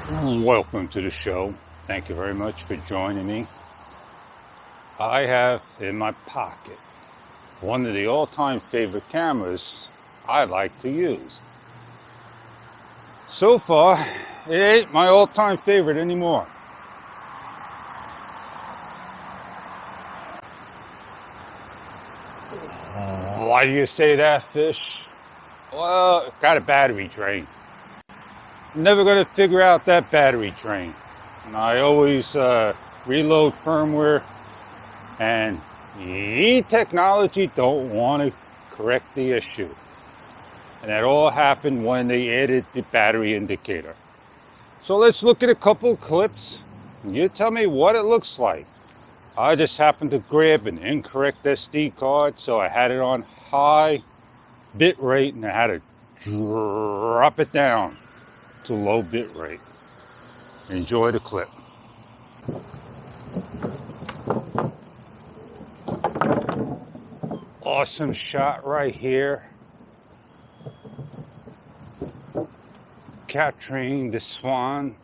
Welcome to the show. Thank you very much for joining me. I have in my pocket one of the all-time favorite cameras I like to use. So far, it ain't my all-time favorite anymore. Why do you say that, Fish? Well, it got a battery drain. Never going to figure out that battery drain. And I always reload firmware, and technology don't want to correct the issue. And that all happened when they added the battery indicator. So let's look at a couple clips. And you tell me what it looks like. I just happened to grab an incorrect SD card, so I had it on high bit rate, and I had to drop it down to low bit rate. Enjoy the clip. Awesome shot right here. Capturing the swan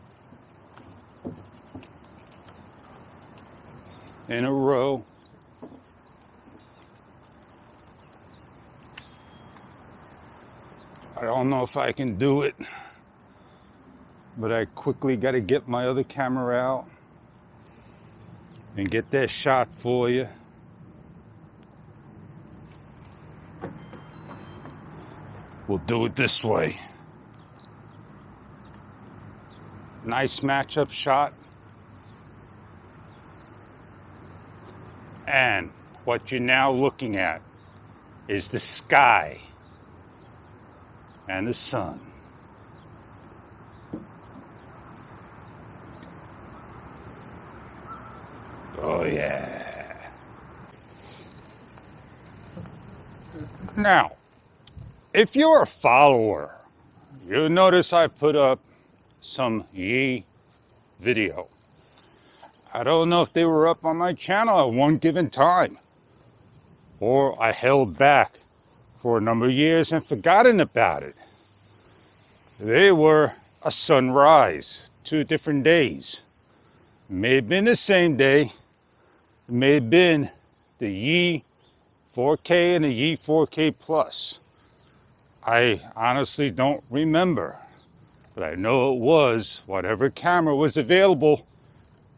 in a row. I don't know if I can do it, but I quickly got to get my other camera out and get that shot for you. We'll do it this way. Nice matchup shot. And what you're now looking at is the sky and the sun. Oh yeah. Now, if you're a follower, you'll notice I put up some Yi video. I don't know if they were up on my channel at one given time, or I held back for a number of years and forgotten about it. They were a sunrise, 2 different days. May have been the same day. It may have been the Y4k and the Y4k Plus. I honestly don't remember, but I know it was whatever camera was available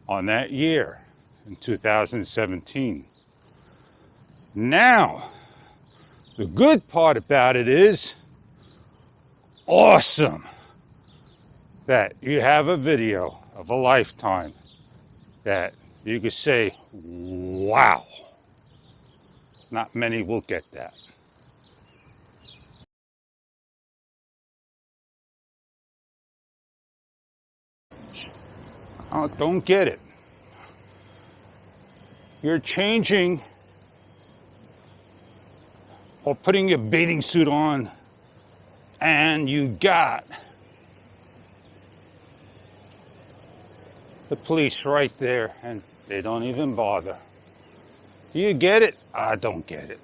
on that year in 2017. Now, the good part about it is awesome that you have a video of a lifetime that you could say, wow. Not many will get that. Oh, don't get it. You're changing or putting your bathing suit on, and you got the police right there, and they don't even bother. Do you get it? I don't get it.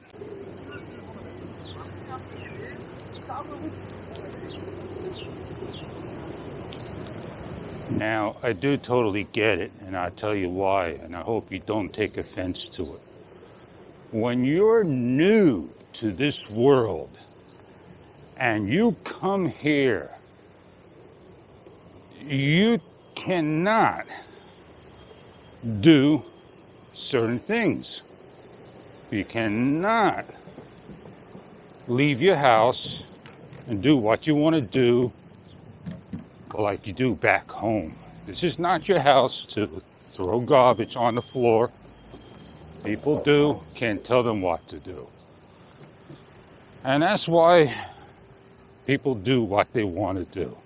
Now, I do totally get it, and I'll tell you why, and I hope you don't take offense to it. When you're new to this world, and you come here, you cannot do certain things. You cannot leave your house and do what you want to do like you do back home. This is not your house to throw garbage on the floor. People do, can't tell them what to do. And that's why people do what they want to do.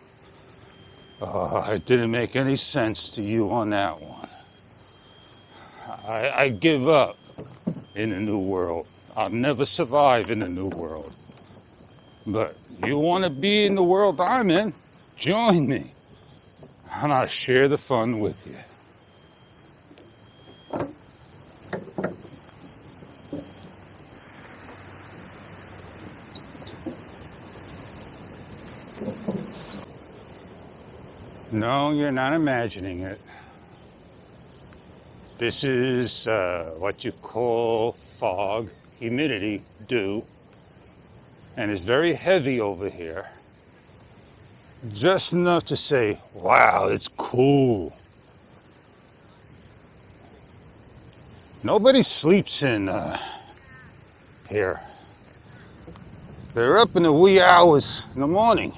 It didn't make any sense to you on that one. I give up in the new world. I'll never survive in the new world. But you want to be in the world I'm in? Join me, and I'll share the fun with you. No, you're not imagining it. This is what you call fog, humidity, dew, and it's very heavy over here. Just enough to say, wow, it's cool. Nobody sleeps in here. They're up in the wee hours in the morning,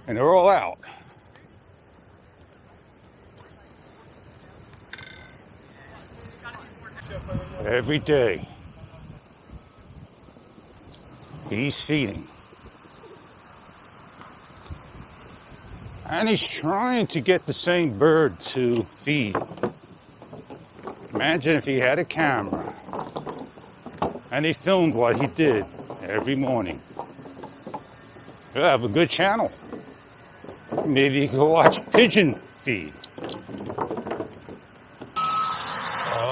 and they're all out. Every day, he's feeding. And he's trying to get the same bird to feed. Imagine if he had a camera and he filmed what he did every morning. He'll have a good channel. Maybe you could watch pigeon feed.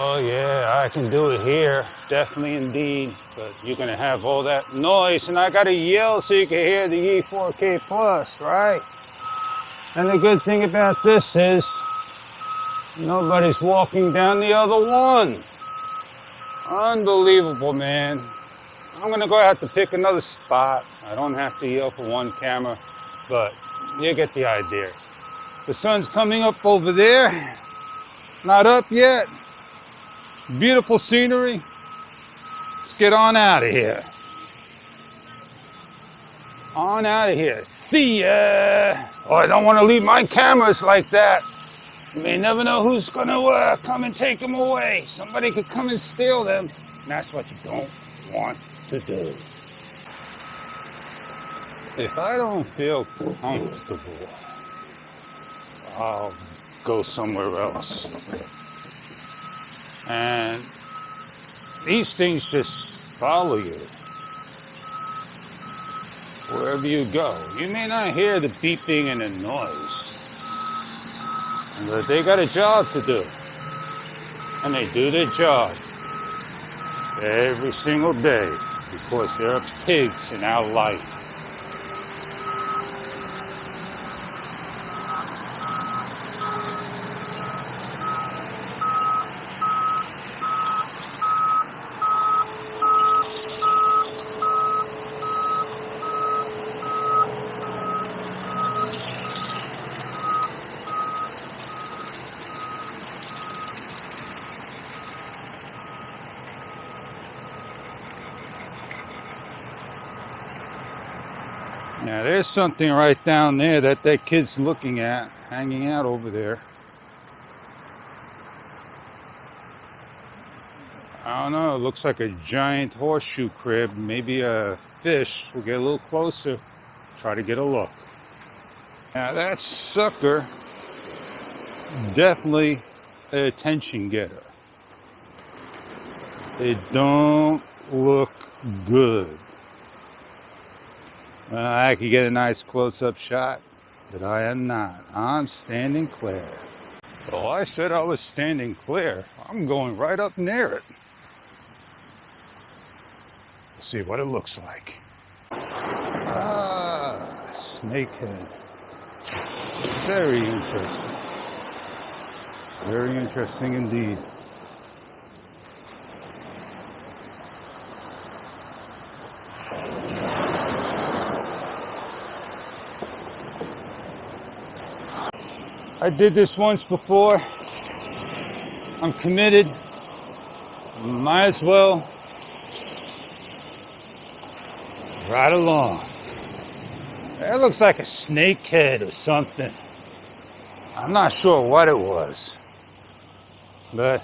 Oh yeah, I can do it here. Definitely indeed. But you're going to have all that noise, and I got to yell so you can hear the Y4k plus, right? And the good thing about this is nobody's walking down the other one. Unbelievable, man. I'm going to go out to pick another spot. I don't have to yell for one camera, but you get the idea. The sun's coming up over there. Not up yet. Beautiful scenery. Let's get on out of here. On out of here. See ya. Oh, I don't want to leave my cameras like that. You may never know who's going to come and take them away. Somebody could come and steal them. And that's what you don't want to do. If I don't feel comfortable, I'll go somewhere else. And these things just follow you wherever you go. You may not hear the beeping and the noise, but they got a job to do. And they do their job every single day because they're pigs in our life. Now there's something right down there that kid's looking at, hanging out over there. I don't know, it looks like a giant horseshoe crab, maybe a fish. We'll get a little closer, try to get a look. Now that sucker, definitely an attention getter. They don't look good. I could get a nice close-up shot, but I am not. I'm standing clear. Well, I said I was standing clear. I'm going right up near it. Let's see what it looks like. Ah, snakehead. Very interesting. Very interesting indeed. I did this once before. I'm committed. Might as well ride along. That looks like a snakehead or something. I'm not sure what it was. But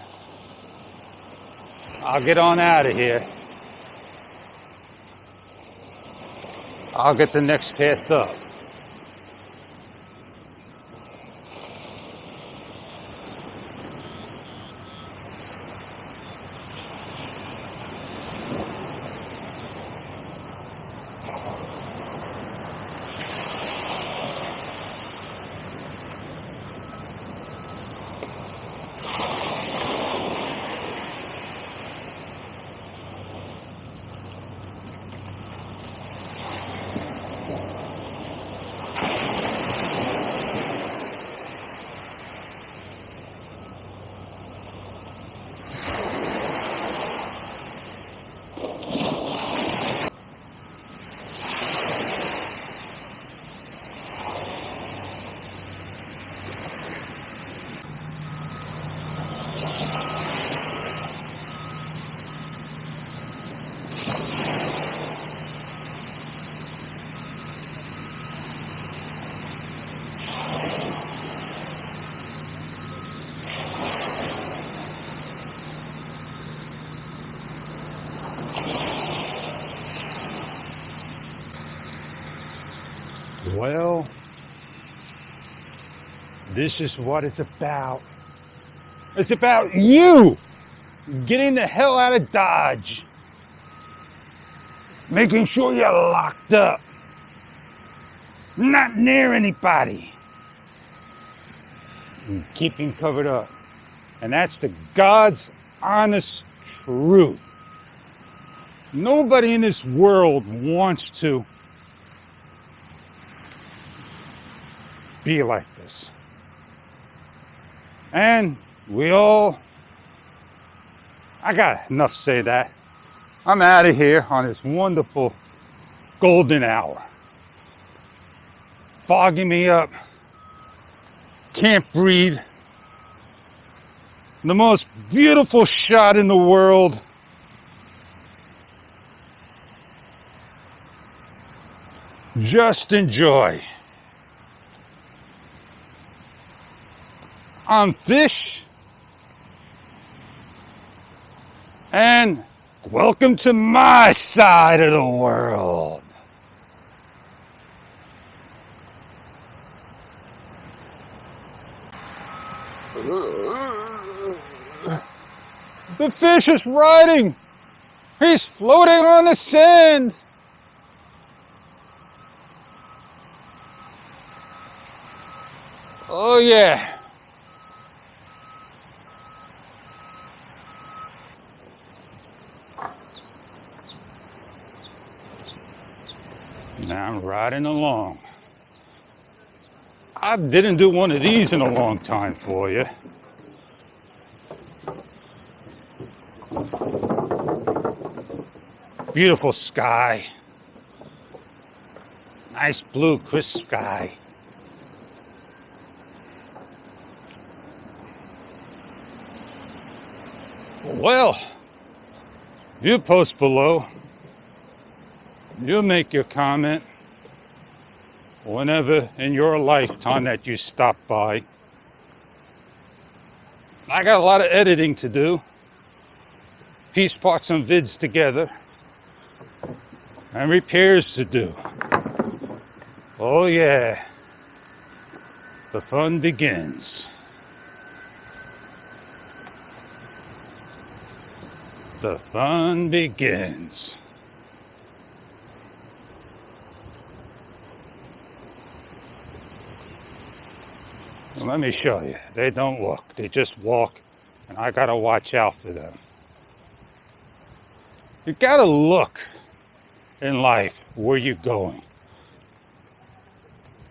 I'll get on out of here. I'll get the next path up. Well, this is what it's about. It's about you getting the hell out of Dodge. Making sure you're locked up. Not near anybody. And keeping covered up. And that's the God's honest truth. Nobody in this world wants to be like this. And I got enough to say that. I'm out of here on this wonderful golden hour. Fogging me up. Can't breathe. The most beautiful shot in the world. Just enjoy. I'm Fish. And welcome to my side of the world. The fish is riding. He's floating on the sand. Oh yeah. Now I'm riding along. I didn't do one of these in a long time for you. Beautiful sky. Nice blue, crisp sky. Well, you post below. You make your comment whenever in your lifetime that you stop by. I got a lot of editing to do. Piece parts and vids together. And repairs to do. Oh yeah. The fun begins. The fun begins. Well, let me show you. They don't look. They just walk. And I gotta watch out for them. You gotta look in life where you're going.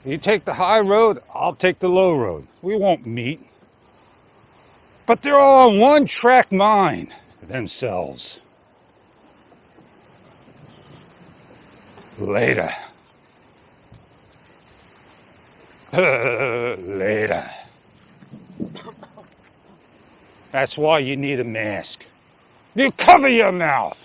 You take the high road, I'll take the low road. We won't meet. But they're all on one track mind themselves. Later. Later. That's why you need a mask. You cover your mouth.